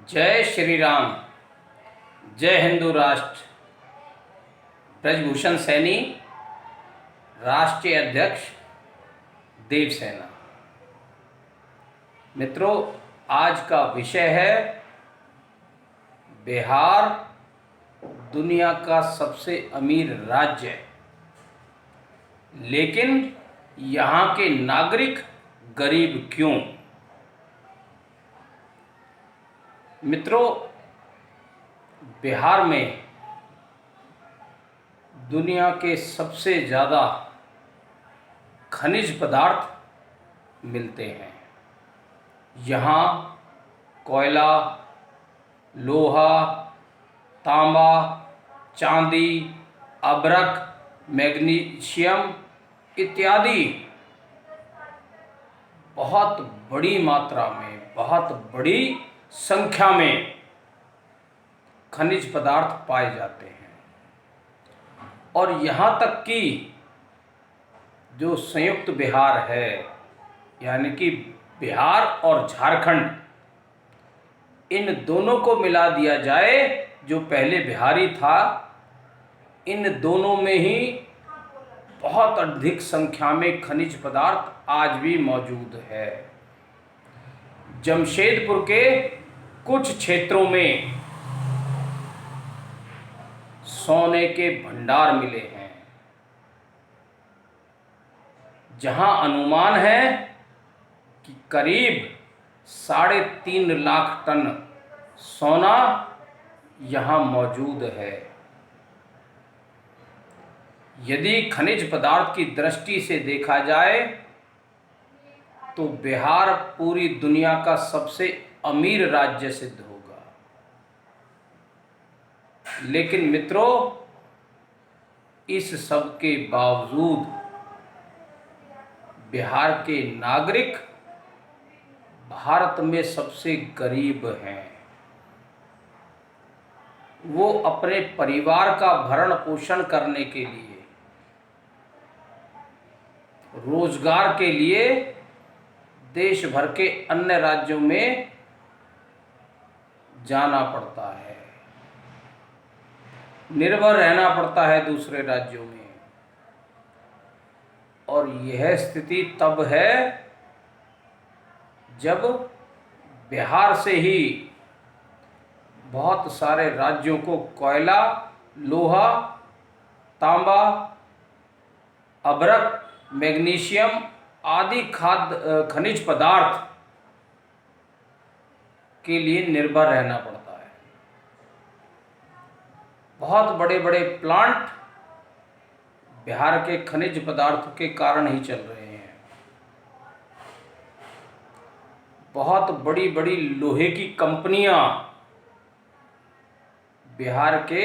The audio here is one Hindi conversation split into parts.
जय श्री राम। जय हिंदू राष्ट्र। ब्रजभूषण सैनी, राष्ट्रीय अध्यक्ष, देवसेना। मित्रों, आज का विषय है बिहार दुनिया का सबसे अमीर राज्य है, लेकिन यहाँ के नागरिक गरीब क्यों? मित्रों, बिहार में दुनिया के सबसे ज़्यादा खनिज पदार्थ मिलते हैं। यहाँ कोयला, लोहा, तांबा, चांदी, अभ्रक, मैग्नीशियम इत्यादि बहुत बड़ी मात्रा में, बहुत बड़ी संख्या में खनिज पदार्थ पाए जाते हैं। और यहाँ तक कि जो संयुक्त बिहार है, यानी कि बिहार और झारखंड, इन दोनों को मिला दिया जाए, जो पहले बिहारी था, इन दोनों में ही बहुत अधिक संख्या में खनिज पदार्थ आज भी मौजूद है। जमशेदपुर के कुछ क्षेत्रों में सोने के भंडार मिले हैं, जहां अनुमान है कि करीब 3.5 लाख टन सोना यहां मौजूद है। यदि खनिज पदार्थ की दृष्टि से देखा जाए तो बिहार पूरी दुनिया का सबसे अमीर राज्य सिद्ध होगा। लेकिन मित्रों, इस सब के बावजूद बिहार के नागरिक भारत में सबसे गरीब हैं। वो अपने परिवार का भरण पोषण करने के लिए, रोजगार के लिए देश भर के अन्य राज्यों में जाना पड़ता है, निर्भर रहना पड़ता है दूसरे राज्यों में। और यह स्थिति तब है जब बिहार से ही बहुत सारे राज्यों को कोयला, लोहा, तांबा, अभ्रक, मैग्नीशियम आदि खनिज पदार्थ के लिए निर्भर रहना पड़ता है। बहुत बड़े बड़े प्लांट बिहार के खनिज पदार्थों के कारण ही चल रहे हैं। बहुत बड़ी बड़ी लोहे की कंपनियां बिहार के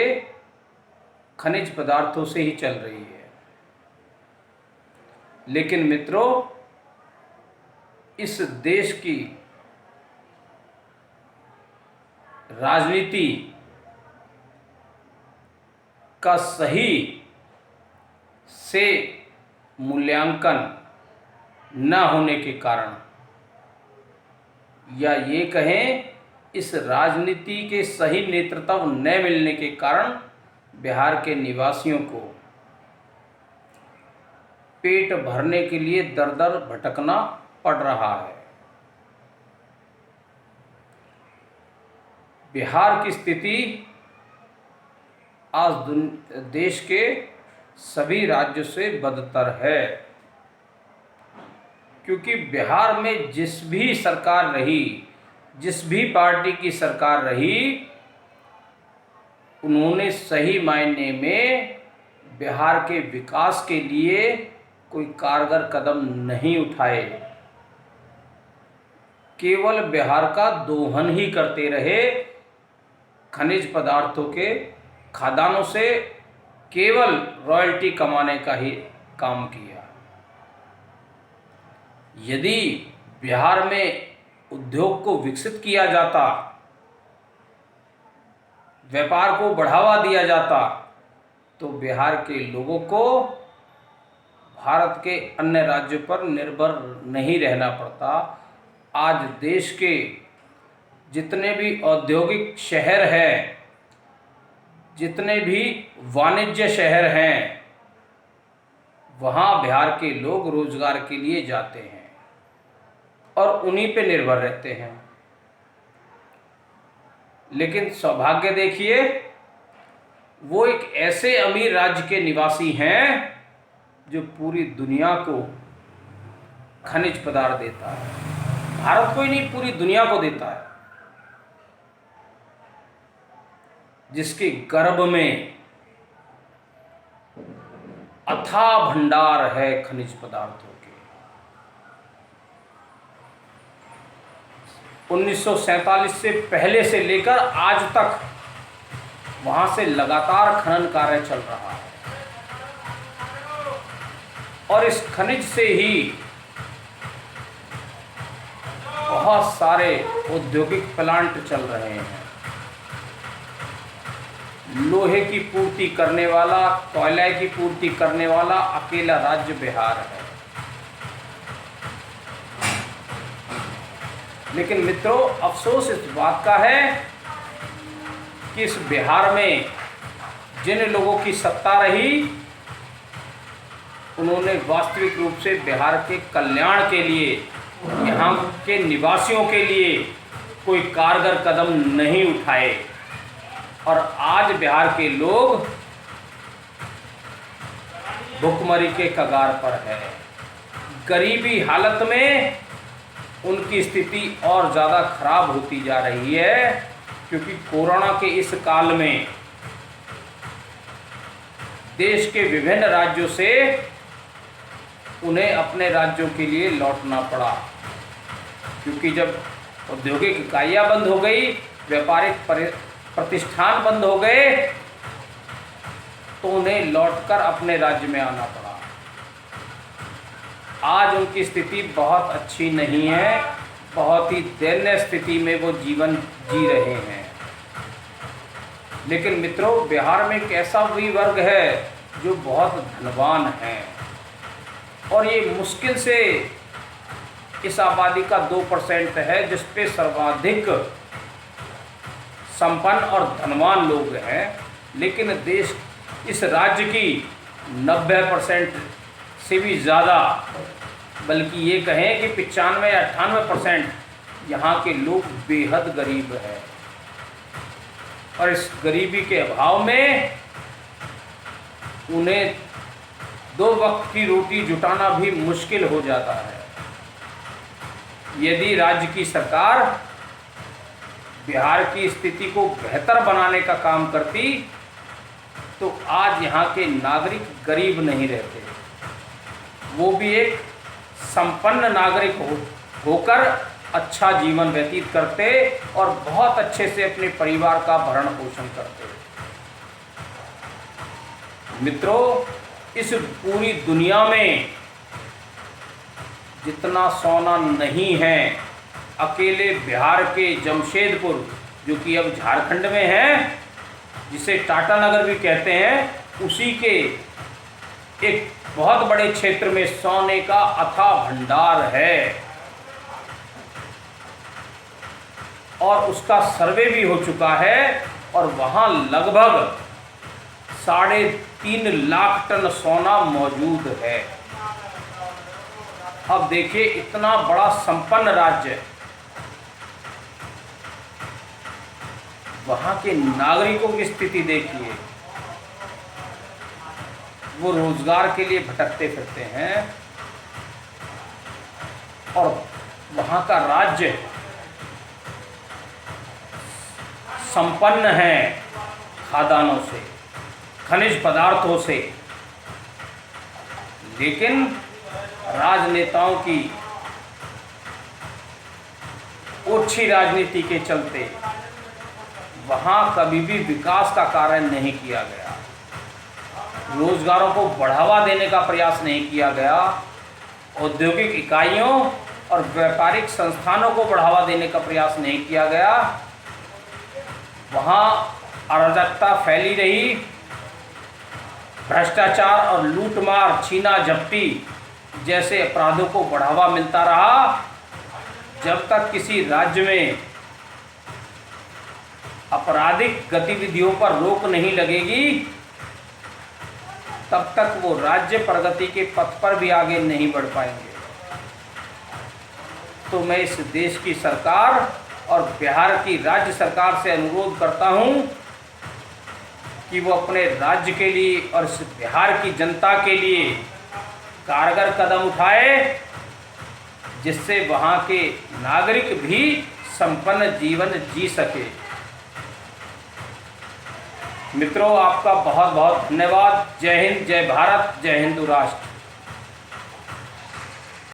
खनिज पदार्थों से ही चल रही है। लेकिन मित्रों, इस देश की राजनीति का सही से मूल्यांकन न होने के कारण, या ये कहें इस राजनीति के सही नेतृत्व न मिलने के कारण, बिहार के निवासियों को पेट भरने के लिए दर दर भटकना पड़ रहा है। बिहार की स्थिति आज देश के सभी राज्यों से बदतर है, क्योंकि बिहार में जिस भी सरकार रही, जिस भी पार्टी की सरकार रही, उन्होंने सही मायने में बिहार के विकास के लिए कोई कारगर कदम नहीं उठाए। केवल बिहार का दोहन ही करते रहे। खनिज पदार्थों के खदानों से केवल रॉयल्टी कमाने का ही काम किया। यदि बिहार में उद्योग को विकसित किया जाता, व्यापार को बढ़ावा दिया जाता, तो बिहार के लोगों को भारत के अन्य राज्यों पर निर्भर नहीं रहना पड़ता। आज देश के जितने भी औद्योगिक शहर हैं, जितने भी वाणिज्य शहर हैं, वहाँ बिहार के लोग रोजगार के लिए जाते हैं और उन्हीं पे निर्भर रहते हैं। लेकिन सौभाग्य देखिए, वो एक ऐसे अमीर राज्य के निवासी हैं जो पूरी दुनिया को खनिज पदार्थ देता है। भारत को ही नहीं, पूरी दुनिया को देता है, जिसके गर्भ में अथाह भंडार है खनिज पदार्थों के। 1947 से पहले से लेकर आज तक वहां से लगातार खनन कार्य चल रहा है और इस खनिज से ही बहुत सारे औद्योगिक प्लांट चल रहे हैं। लोहे की पूर्ति करने वाला, कोयला की पूर्ति करने वाला अकेला राज्य बिहार है। लेकिन मित्रों, अफसोस इस बात का है कि इस बिहार में जिन लोगों की सत्ता रही, उन्होंने वास्तविक रूप से बिहार के कल्याण के लिए, यहाँ के निवासियों के लिए कोई कारगर कदम नहीं उठाए और आज बिहार के लोग भुखमरी के कगार पर है। गरीबी हालत में उनकी स्थिति और ज़्यादा खराब होती जा रही है, क्योंकि कोरोना के इस काल में देश के विभिन्न राज्यों से उन्हें अपने राज्यों के लिए लौटना पड़ा, क्योंकि जब औद्योगिक इकाइयाँ बंद हो गई, व्यापारिक प्रतिष्ठान बंद हो गए, तो उन्हें लौटकर अपने राज्य में आना पड़ा। आज उनकी स्थिति बहुत अच्छी नहीं है, बहुत ही दयनीय स्थिति में वो जीवन जी रहे हैं। लेकिन मित्रों, बिहार में एक ऐसा भी वर्ग है जो बहुत धनवान है और ये मुश्किल से इस आबादी का 2% है, जिस पे सर्वाधिक संपन्न और धनवान लोग हैं। लेकिन देश, इस राज्य की 90% से भी ज़्यादा, बल्कि ये कहें कि 95 या 98% यहाँ के लोग बेहद गरीब हैं और इस गरीबी के अभाव में उन्हें 2 वक्त की रोटी जुटाना भी मुश्किल हो जाता है। यदि राज्य की सरकार बिहार की स्थिति को बेहतर बनाने का काम करती, तो आज यहाँ के नागरिक गरीब नहीं रहते, वो भी एक संपन्न नागरिक होकर अच्छा जीवन व्यतीत करते और बहुत अच्छे से अपने परिवार का भरण पोषण करते। मित्रों, इस पूरी दुनिया में जितना सोना नहीं है, अकेले बिहार के जमशेदपुर, जो कि अब झारखंड में है, जिसे टाटा नगर भी कहते हैं, उसी के एक बहुत बड़े क्षेत्र में सोने का अथाह भंडार है और उसका सर्वे भी हो चुका है और वहाँ लगभग 3.5 लाख टन सोना मौजूद है। अब देखिए, इतना बड़ा संपन्न राज्य, वहाँ के नागरिकों की स्थिति देखिए। वो रोजगार के लिए भटकते फिरते हैं और वहाँ का राज्य संपन्न है खादानों से, खनिज पदार्थों से, लेकिन राजनेताओं की ओछी राजनीति के चलते वहाँ कभी भी विकास का कार्य नहीं किया गया, रोजगारों को बढ़ावा देने का प्रयास नहीं किया गया, औद्योगिक इकाइयों और व्यापारिक संस्थानों को बढ़ावा देने का प्रयास नहीं किया गया। वहाँ अराजकता फैली रही, भ्रष्टाचार और लूटमार, छीना झपटी जैसे अपराधों को बढ़ावा मिलता रहा, जब तक किसी राज्य में आपराधिक गतिविधियों पर रोक नहीं लगेगी, तब तक वो राज्य प्रगति के पथ पर भी आगे नहीं बढ़ पाएंगे। तो मैं इस देश की सरकार और बिहार की राज्य सरकार से अनुरोध करता हूं कि वो अपने राज्य के लिए और इस बिहार की जनता के लिए कारगर कदम उठाए, जिससे वहाँ के नागरिक भी संपन्न जीवन जी सके। मित्रों, आपका बहुत बहुत धन्यवाद। जय हिंद, जय भारत, जय हिंदू राष्ट्र।